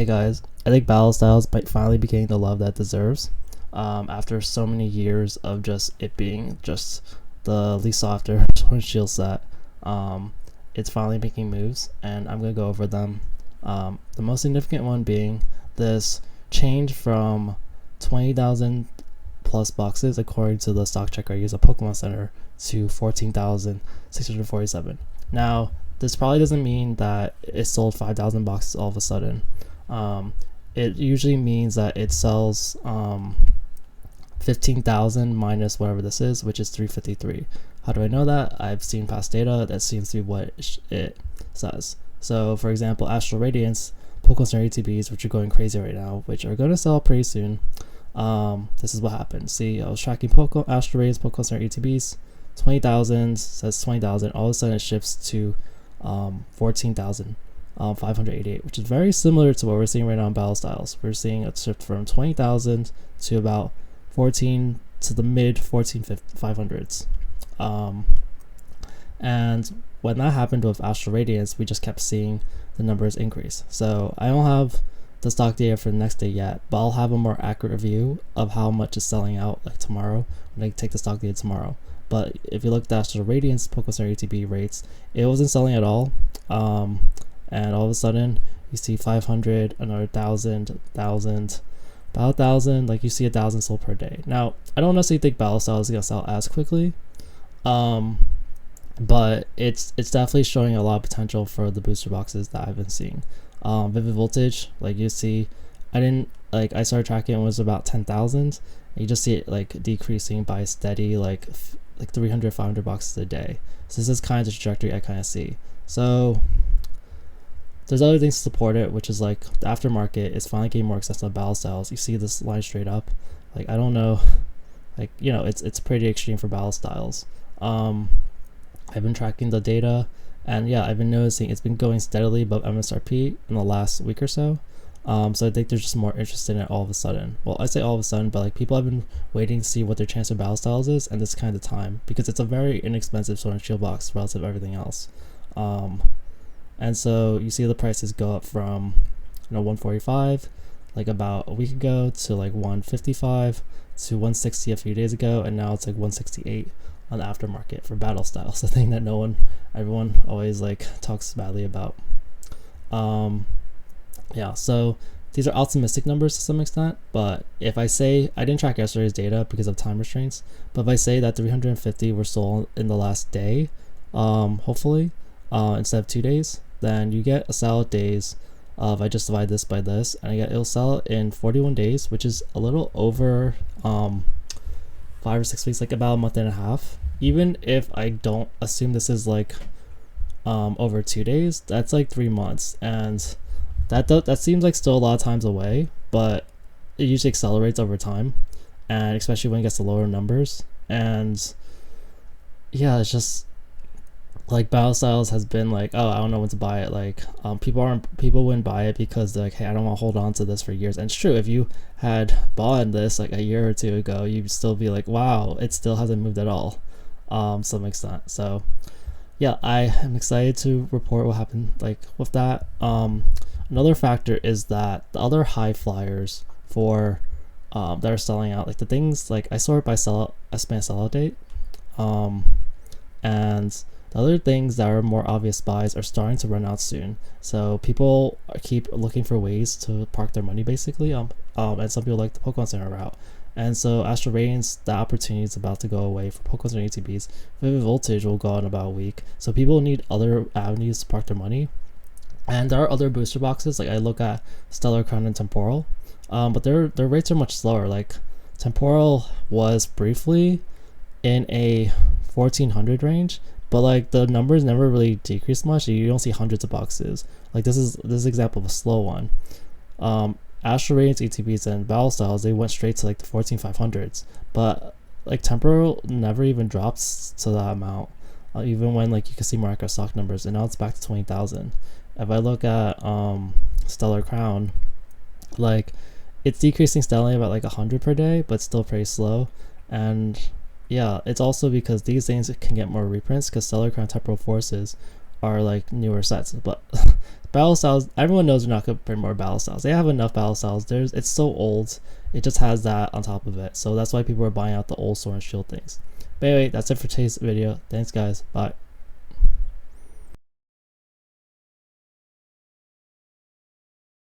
Hey guys, I think Battle Styles might finally be getting the love that it deserves. After so many years of just it being just the least softer Sword and Shield set, it's finally making moves, and I'm gonna go over them. The most significant one being this change from 20,000 plus boxes, according to the stock checker I use at Pokemon Center, to 14,647. Now, this probably doesn't mean that it sold 5,000 boxes all of a sudden. It usually means that it sells 15,000 minus whatever this is, which is 353. How do I know that? I've seen past data. That seems to be what it says. So, for example, Astral Radiance, Pokemon Center ATBs, which are going crazy right now, which are going to sell pretty soon. This is what happened. See, I was tracking Astral Radiance, Pokemon Center ATBs, 20,000, says 20,000. All of a sudden, it shifts to 14,588, which is very similar to what we're seeing right now in Battle Styles. We're seeing a shift from 20,000 to about 14 to the mid 14,500s. And when that happened with Astral Radiance, we just kept seeing the numbers increase. So I don't have the stock data for the next day yet, but I'll have a more accurate view of how much is selling out like tomorrow when I take the stock data tomorrow. But if you look at Astral Radiance Pokemon Center ATB rates, it wasn't selling at all. And all of a sudden you see 500, another 1,000, about 1,000, like you see 1,000 sold per day. Now, I don't necessarily think Battle Style is gonna sell as quickly, but it's definitely showing a lot of potential for the booster boxes that I've been seeing. Vivid Voltage, like you see, I started tracking, it was about 10,000. You just see it like decreasing by steady like 300, 500 boxes a day. So this is kind of the trajectory I kind of see. So there's other things to support it, which is like the aftermarket is finally getting more accessible to Battle Styles. You see this line straight up. Like, I don't know, like, you know, it's pretty extreme for Battle Styles. I've been tracking the data, and yeah, I've been noticing it's been going steadily above MSRP in the last week or so. So I think they're just more interested in it all of a sudden. Well, I say all of a sudden, but like people have been waiting to see what their chance of Battle Styles is, and this kind of time, because it's a very inexpensive Sword and Shield box relative to everything else. And so you see the prices go up from 145 like about a week ago to like 155 to 160 a few days ago, and now it's like 168 on the aftermarket for Battle Styles, the thing that everyone always like talks badly about. Yeah, so these are optimistic numbers to some extent, but if I say, I didn't track yesterday's data because of time restraints, but if I say that 350 were sold in the last day, hopefully, instead of 2 days, then you get a sell out days of, I just divide this by this, and it'll sell in 41 days, which is a little over 5 or 6 weeks, like about a month and a half. Even if I don't assume this is like over 2 days, that's like 3 months, and that seems like still a lot of times away, but it usually accelerates over time, and especially when it gets to lower numbers. And yeah, it's just like Battle Styles has been like, oh, I don't know when to buy it. Like people wouldn't buy it because they're like, hey, I don't want to hold on to this for years. And it's true, if you had bought this like a year or two ago, you'd still be like, wow, it still hasn't moved at all, to some extent. So yeah, I am excited to report what happened like with that. Another factor is that the other high flyers for that are selling out, like the things like I sort by sellout date, and the other things that are more obvious buys are starting to run out soon. So people keep looking for ways to park their money basically, and some people like the Pokemon Center route. And so Astral Radiance, the opportunity is about to go away for Pokemon Center ATBs. Vivid Voltage will go in about a week. So people need other avenues to park their money. And there are other booster boxes, like I look at Stellar Crown and Temporal, but their rates are much slower. Like Temporal was briefly in a 1,400 range, but like the numbers never really decreased much. You don't see hundreds of boxes. Like this is example of a slow one. Astral Radiance ATBs and Battle Styles, they went straight to like the 14,500s, but like Temporal never even drops to that amount, even when like you can see more accurate stock numbers, and now it's back to 20,000. If I look at Stellar Crown, like it's decreasing steadily about like 100 per day, but still pretty slow. And yeah, it's also because these things can get more reprints, because Stellar Crown Temporal Forces are like newer sets, but Battle styles, everyone knows they're not gonna print more battle styles. They have enough battle styles. It's so old. It just has that on top of it. So that's why people are buying out the old Sword and Shield things. But anyway, that's it for today's video. Thanks guys. Bye.